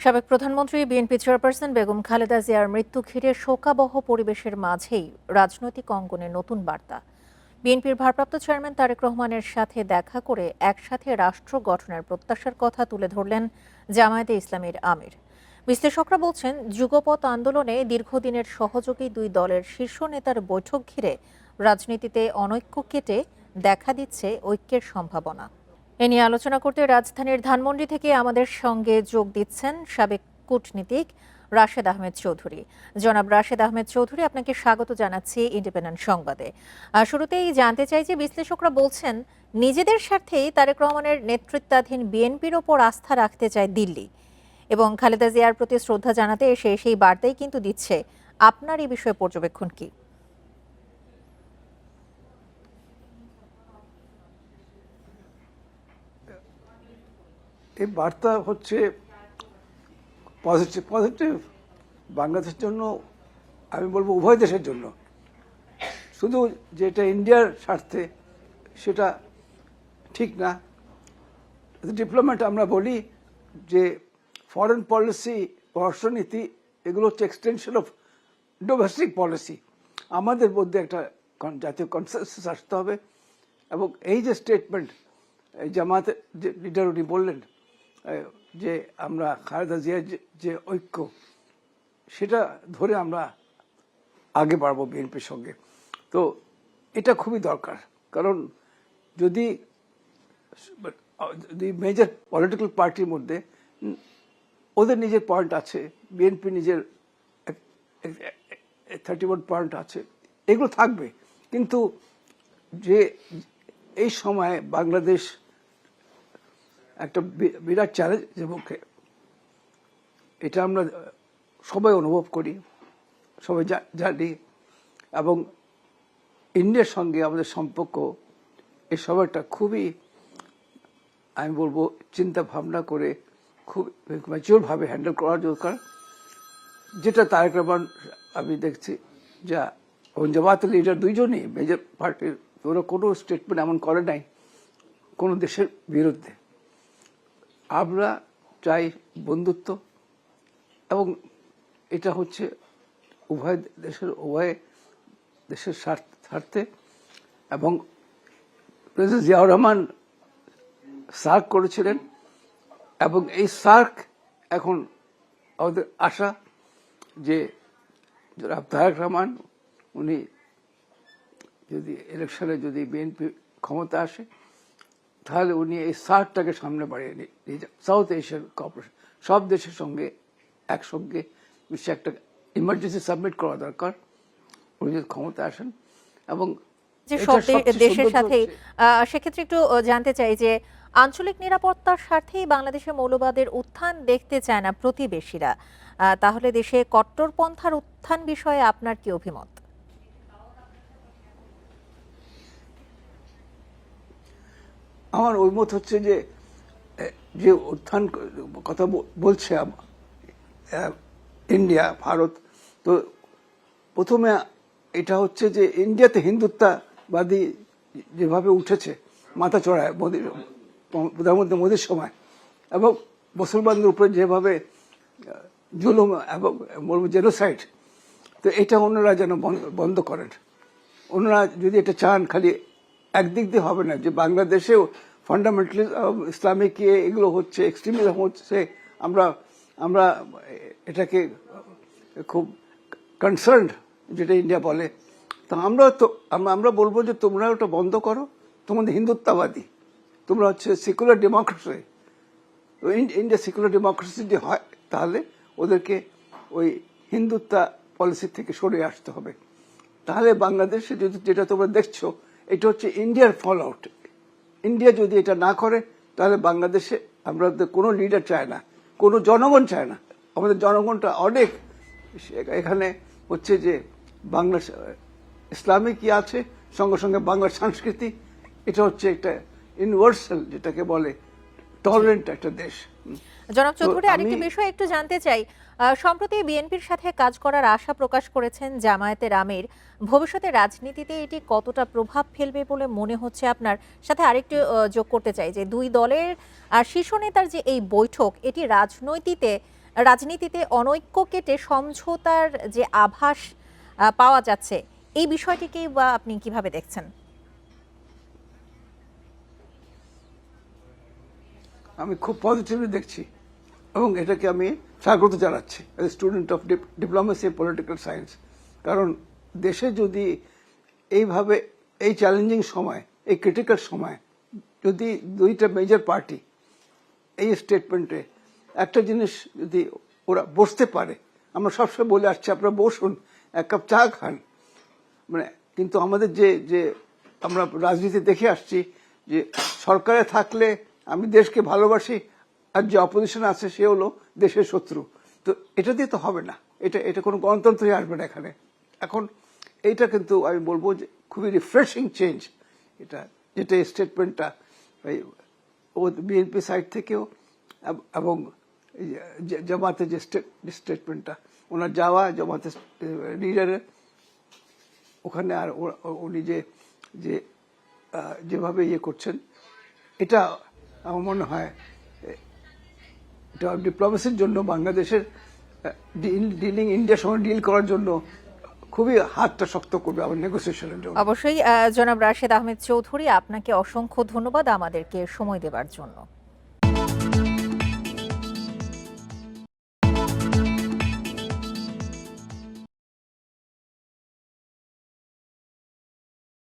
সাবেক প্রধানমন্ত্রী BNP chairperson Begum Khaleda জিয়ার মৃত্যু ঘিরে শোকাবহ পরিবেশের মাঝেই রাজনৈতিক অঙ্গনে নতুন বার্তা। বিএনপির ভারপ্রাপ্ত চেয়ারম্যান তারেক রহমানের সাথে দেখা করে একসাথে রাষ্ট্র গঠনের প্রত্যাশার কথা তুলে ধরলেন জামায়াতে ইসলামীর আমির। বিশ্লেষকরা বলছেন, যুগপৎ আন্দোলনে দীর্ঘদিনের সহযোগী দুই দলের শীর্ষ নেতার বৈঠক ঘিরে রাজনীতিতে অনৈক্য কেটে দেখা দিচ্ছে ঐক্যের সম্ভাবনা। এ নিয়ে আলোচনা করতে রাজধানীর ধানমন্ডি থেকে আমাদের সঙ্গে যোগ দিচ্ছেন সাবেক কূটনীতিক রাশেদ আহমেদ চৌধুরী। জনাব রাশেদ আহমেদ চৌধুরী, আপনাকে স্বাগত জানাচ্ছি ইন্ডিপেন্ডেন্ট সংবাদে। শুরুতেই জানতে চাই যে বিশ্লেষকরা বলছেন, নিজেদের স্বার্থেই তারেক রহমানের নেতৃত্বাধীন বিএনপির ওপর আস্থা রাখতে চায় দিল্লি এবং খালেদা জিয়ার প্রতি শ্রদ্ধা জানাতে এসে সেই বার্তাই কিন্তু দিচ্ছে। আপনার এই বিষয়ে পর্যবেক্ষণ কি? এই বার্তা হচ্ছে পজিটিভ বাংলাদেশের জন্য, আমি বলবো উভয় দেশের জন্য। শুধু যেটা ইন্ডিয়ার স্বার্থে সেটা ঠিক না। ডিপ্লোম্যাট আমরা বলি যে ফরেন পলিসি, পররাষ্ট্রনীতি এগুলো হচ্ছে এক্সটেনশন অফ ডোমেস্টিক পলিসি। আমাদের মধ্যে একটা জাতীয় কনসেনসাস আসতে হবে। এবং এই যে স্টেটমেন্ট জামায়াতের যে লিডার উনি বললেন যে আমরা খালেদা জিয়ার যে ঐক্য, সেটা ধরে আমরা আগে বাড়বো বিএনপির সঙ্গে। তো এটা খুবই দরকার, কারণ যদি মেজর পলিটিক্যাল পার্টির মধ্যে ওদের নিজের পয়েন্ট আছে, বিএনপি নিজের 31 পয়েন্ট আছে, এগুলো থাকবে। কিন্তু যে এই সময় বাংলাদেশ একটা বিরাট চ্যালেঞ্জের মুখে, এটা আমরা সবাই অনুভব করি, সবাই জানি। এবং ইন্ডিয়ার সঙ্গে আমাদের সম্পর্ক এই সময়টা খুবই, আমি বলবো, চিন্তা ভাবনা করে খুব ম্যাচিওরভাবে হ্যান্ডেল করা দরকার। যেটা তারেক রহমান আমি দেখছি যা জামায়াতের লিডার দুইজনই মেজর পার্টির, ওরা কোনো স্টেটমেন্ট এমন করে নাই কোনো দেশের বিরুদ্ধে। আমরা চাই বন্ধুত্ব, এবং এটা হচ্ছে উভয় দেশের স্বার্থে। এবং প্রেসিডেন্ট জিয়াউর রহমান সার্ক করেছিলেন, এবং এই সার্ক এখন আমাদের আশা যে তারেক রহমান উনি যদি ইলেকশনে যদি বিএনপি ক্ষমতা আসে, তাহলে উনি এই সার্কটাকে সামনে বাড়িয়ে নিয়ে যান। সাউথ এশিয়ান কোঅপারেশন, সব দেশের সঙ্গে একসঙ্গে বিশ্বে একটা ইমার্জেন্সি সাবমিট করা দরকার উনি যদি ক্ষমতা আসেন। এবং যে সব দেশের সাথে সেক্ষেত্রে একটু জানতে চাই যে আঞ্চলিক নিরাপত্তার স্বার্থেই বাংলাদেশে মৌলবাদের উত্থান দেখতে চায় না প্রতিবেশীরা, তাহলে দেশে কট্টরপন্থার উত্থান বিষয়ে আপনার কি অভিমত? আমার অভিমত হচ্ছে যে যে উত্থান কথা বলছে ইন্ডিয়া, ভারত, তো প্রথমে এটা হচ্ছে যে ইন্ডিয়াতে হিন্দুত্ববাদী যেভাবে উঠেছে মাথা চড়ায় প্রধানমন্ত্রী মোদীর সময়, এবং মুসলমানদের উপরে যেভাবে জুলুম এবং জেনোসাইড, তো এটা অন্যরা যেন বন্ধ করেন। অন্যরা যদি এটা চান, খালি একদিক দিয়ে হবে না, যে বাংলাদেশেও ফান্ডামেন্টালিজম, ইসলামিক এগুলো হচ্ছে, এক্সট্রিমিজম হচ্ছে, আমরা এটাকে খুব কনসার্নড, যেটা ইন্ডিয়া বলে। তা আমরা বলবো যে তোমরা ওটা বন্ধ করো, তোমাদের হিন্দুত্ববাদী, তোমরা হচ্ছে secular democracy. India secular democracy যদি হয়, তাহলে ওদেরকে ওই হিন্দুত্ব পলিসি থেকে সরে আসতে হবে। তাহলে বাংলাদেশে যেটা তোমরা দেখছো, এটা হচ্ছে ইন্ডিয়ার ফল আউট। ইন্ডিয়া যদি এটা না করে, তাহলে বাংলাদেশে আমাদের কোনো লিডার চায় না, কোনো জনগণ চায় না। আমাদের জনগণটা অনেক এখানে হচ্ছে যে বাংলা ইসলামিক কি আছে, সঙ্গে সঙ্গে বাংলার সংস্কৃতি, এটা হচ্ছে একটা ইউনিভার্সাল, যেটাকে বলে টলারেন্ট একটা দেশ। জনাব চৌধুরী, আরেকটি বিষয় একটু জানতে চাই। সম্প্রতি বিএনপির সাথে কাজ করার আশা প্রকাশ করেছেন জামায়াতের আমির। ভবিষ্যতে রাজনীতিতে এটি কতটা প্রভাব ফেলবে বলে মনে হচ্ছে আপনার? সাথে আরেকটু যোগ করতে চাই যে দুই দলের শীর্ষ নেতার যে এই বৈঠক, এটি রাজনীতিতে অনৈক্য কেটে সমঝোতার যে আভাস পাওয়া যাচ্ছে, এই বিষয়টিকে বা আপনি কিভাবে দেখছেন? আমি খুব পজিটিভলি দেখছি এবং এটাকে আমি স্বাগত জানাচ্ছি as student of diplomacy political science. কারণ দেশে যদি এইভাবে এই চ্যালেঞ্জিং সময়, এই ক্রিটিক্যাল সময় যদি দুইটা মেজর পার্টি এই স্টেটমেন্টে একটা জিনিস যদি ওরা বসতে পারে, আমরা সবসময় বলে আসছি আপনারা বসুন, এক কাপ চা খান, মানে কিন্তু আমাদের যে যে আমরা রাজনীতি দেখে আসছি যে সরকারে থাকলে আমি দেশকে ভালোবাসি আর যে অপোজিশন আছে সে হলো দেশের শত্রু। তো এটা দিয়ে তো হবে না, এটা কোনো গণতন্ত্রই আসবে না এখানে। এখন এইটা কিন্তু আমি বলবো যে খুবই রিফ্রেশিং চেঞ্জ এটা, যেটা স্টেটমেন্টটা বিএনপি সাইড থেকেও এবং জামাতের যে স্টেটমেন্টটা ওনার যাওয়া, জামাতের লিডারের ওখানে, আর উনি যেভাবে ইয়ে করছেন, এটা আমার মনে হয় এটা ডিপ্লোমেসির জন্য, বাংলাদেশের ডিলিং ইন্ডিয়ার সঙ্গে ডিল করার জন্য খুবই হাতটা শক্ত করবে আবার নেগোসিয়েশনের জন্য। অবশ্যই জনাব রাশেদ আহমেদ চৌধুরী, আপনাকে অসংখ্য ধন্যবাদ আমাদেরকে সময় দেওয়ার জন্য।